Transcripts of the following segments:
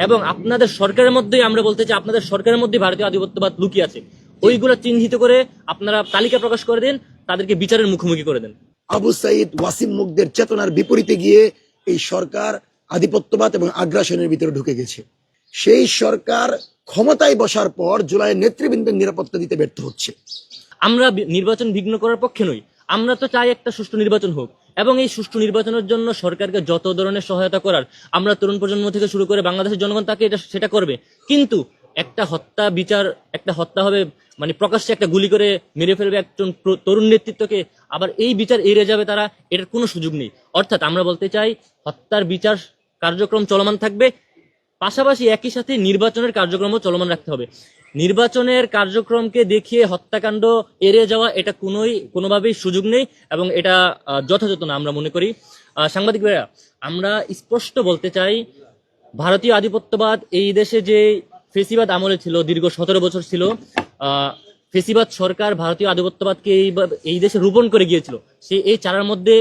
এবং আপনাদের সরকারের মধ্যেই আমরা বলতে চাই আপনাদের সরকারের মধ্যেই ভারতীয় আধিপত্যবাদ লুকিয়ে আছে। ওইগুলো চিহ্নিত করে আপনারা তালিকা প্রকাশ করে দেন, তাদেরকে বিচারের মুখোমুখি করে দেন। আবু সাইদ ওয়াসিম মুগদের চেতনার বিপরীতে গিয়ে এই সরকার আধিপত্যবাদ এবং আগ্রাসনের ভিতরে ঢুকে গেছে। সেই সরকার ক্ষমতায় বসার পর জুলাইয়ের নেতৃবৃন্দের নিরাপত্তা দিতে ব্যর্থ হচ্ছে। আমরা নির্বাচন বিঘ্ন করার পক্ষে নই, আমরা তো চাই একটা সুষ্ঠু নির্বাচন হোক, এবং এই সুষ্ঠু নির্বাচনের জন্য সরকারকে যত ধরনের সহায়তা করার আমরা তরুণ প্রজন্ম থেকে শুরু করে বাংলাদেশের জনগণ তাকে সেটা করবে। কিন্তু একটা হত্যা হবে, মানে প্রকাশ্যে একটা গুলি করে মেরে ফেলবে একজন তরুণ নেতৃত্বকে, আবার এই বিচার এড়িয়ে যাবে তারা, এটার কোনো সুযোগ নেই। অর্থাৎ আমরা বলতে চাই হত্যার বিচার কার্যক্রম চলমান থাকবে, পাশাপাশি একই সাথে নির্বাচনের কার্যক্রমও চলমান রাখতে হবে। নির্বাচনের কার্যক্রমকে দেখিয়ে হত্যাকাণ্ড এড়িয়ে যাওয়া এটা কোনোভাবেই সুযোগ নেই, এবং এটা যথাযথ না আমরা মনে করি। সাংবাদিক ভাইরা, আমরা স্পষ্ট বলতে চাই ভারতীয় আধিপত্যবাদ এই দেশে যে ফেসিবাদ আমলে ছিল, দীর্ঘ 17 বছর ছিল, ফেসিবাদ সরকার ভারতীয় আধিপত্যবাদকে এই দেশে রোপণ করে গিয়েছিল। সে এই চারার মধ্যে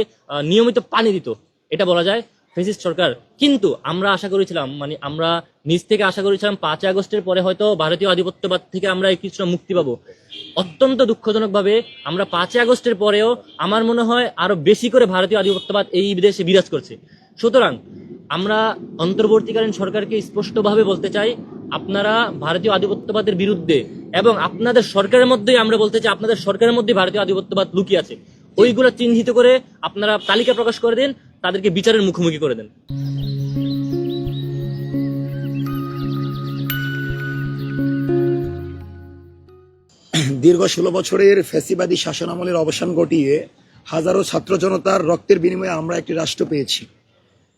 নিয়মিত পানি দিত, এটা বলা যায় ফেসিস্ট সরকার। কিন্তু আমরা আশা করেছিলাম, মানে আমরা নিজ থেকে আশা করেছিলাম 5 আগস্টের পরে হয়তো ভারতীয় আধিপত্যবাদ থেকে আমরা কিছুটা মুক্তি পাবো। অত্যন্ত দুঃখজনকভাবে আমরা 5 আগস্টের পরেও আমার মনে হয় আরো বেশি করে ভারতীয় আধিপত্যবাদ এই দেশে বিরাজ করছে। সুতরাং আমরা অন্তর্বর্তীকালীন সরকারকে স্পষ্টভাবে বলতে চাই, আপনারা ভারতীয় আধিপত্যবাদের বিরুদ্ধে, এবং আপনাদের সরকারের মধ্যেই আমরা বলতে চাই আপনাদের সরকারের মধ্যেই ভারতীয় আধিপত্যবাদ লুকিয়ে আছে, ওইগুলো চিহ্নিত করে আপনারা তালিকা প্রকাশ করে দেন, তাদেরকে বিচারের মুখোমুখি করে দেন। দীর্ঘ 16 বছরের ফ্যাসিবাদী শাসনামলের অবসান ঘটিয়ে হাজারো ছাত্র জনতার রক্তের বিনিময়ে আমরা একটি রাষ্ট্র পেয়েছি।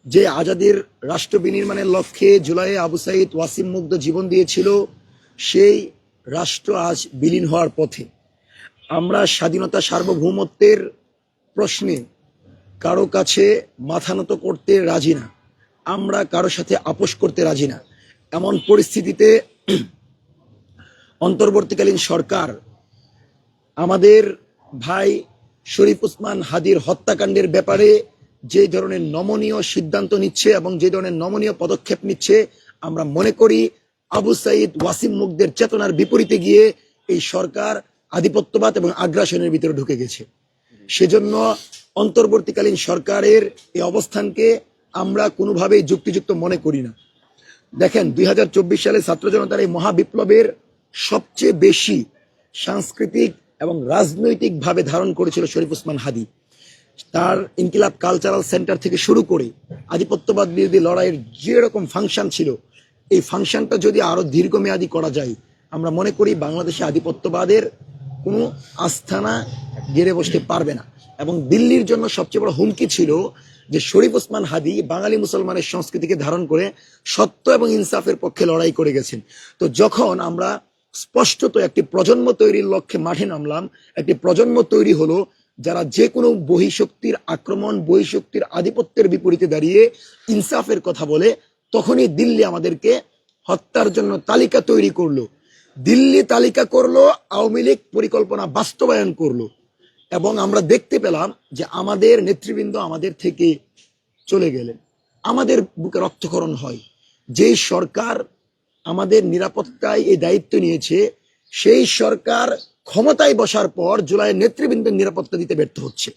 যে আজাদির রাষ্ট্র বিনির্মাণের লক্ষ্যে জুলাইয়ে আবু সাইদ ওয়াসিম মুগ্ধ জীবন দিয়েছিল, সেই রাষ্ট্র আজ বিলীন হওয়ার পথে। আমরা স্বাধীনতা সার্বভৌমত্বের প্রশ্নে কারো কাছে মাথা নত করতে রাজি না, আমরা কারো সাথে আপোষ করতে রাজি না। এমন পরিস্থিতিতে অন্তর্বর্তীকালীন সরকার আমাদের ভাই শরীফ ওসমান হাদির হত্যাকাণ্ডের ব্যাপারে যে ধরনের নমনীয় সিদ্ধান্ত নিচ্ছে এবং যে ধরনের নমনীয় পদক্ষেপ নিচ্ছে, আমরা মনে করি আবু সাইদ ওয়াসিম মুগদের চেতনার বিপরীতে গিয়ে এই সরকার আধিপত্যবাদ এবং আগ্রাসনের ভিতরে ঢুকে গেছে। সেজন্য অন্তর্বর্তীকালীন সরকারের এই অবস্থানকে আমরা কোনোভাবেই যুক্তিযুক্ত মনে করি না। দেখেন, 2024 সালে ছাত্র জনতার এই মহাবিপ্লবের সবচেয়ে বেশি সাংস্কৃতিক এবং রাজনৈতিকভাবে ধারণ করেছিল শরীফ ওসমান হাদি। তার ইনকিলাব কালচারাল সেন্টার থেকে শুরু করে আধিপত্যবাদ বিরোধী লড়াইয়ের যেরকম ফাংশন ছিল, এই ফাংশনটা যদি আরো দীর্ঘমেয়াদী করা যায়, আমরা মনে করি বাংলাদেশে আধিপত্যবাদের কোনো আস্থানা গেড়ে বসতে পারবে না। এবং দিল্লির জন্য সবচেয়ে বড় হুমকি ছিল যে শরীফ ওসমান হাদি বাঙালি মুসলমানের সংস্কৃতিকে ধারণ করে সত্য এবং ইনসাফের পক্ষে লড়াই করে গেছেন। তো যখন আমরা স্পষ্টত একটি প্রজন্ম তৈরির লক্ষ্যে মাঠে নামলাম, একটি প্রজন্ম তৈরি হলো যারা যে কোনো বহিঃশক্তির আক্রমণ, বহিঃশক্তির আধিপত্যের বিপরীতে দাঁড়িয়ে ইনসাফের কথা বলে, তখনই দিল্লি আমাদেরকে হত্যার জন্য তালিকা তৈরি করলো। দিল্লি তালিকা করলো, আওয়ামী লীগ পরিকল্পনা বাস্তবায়ন করলো, এবং আমরা দেখতে পেলাম যে আমাদের নেতৃবৃন্দ আমাদের থেকে চলে গেলেন, আমাদের বুকে রক্তক্ষরণ হয়। যেই সরকার আমাদের নিরাপত্তায় এই দায়িত্ব নিয়েছে, সেই সরকার ক্ষমতায় বসার পর জুলাইয়ের নেতৃবৃন্দের নিরাপত্তা দিতে ব্যর্থ হচ্ছে।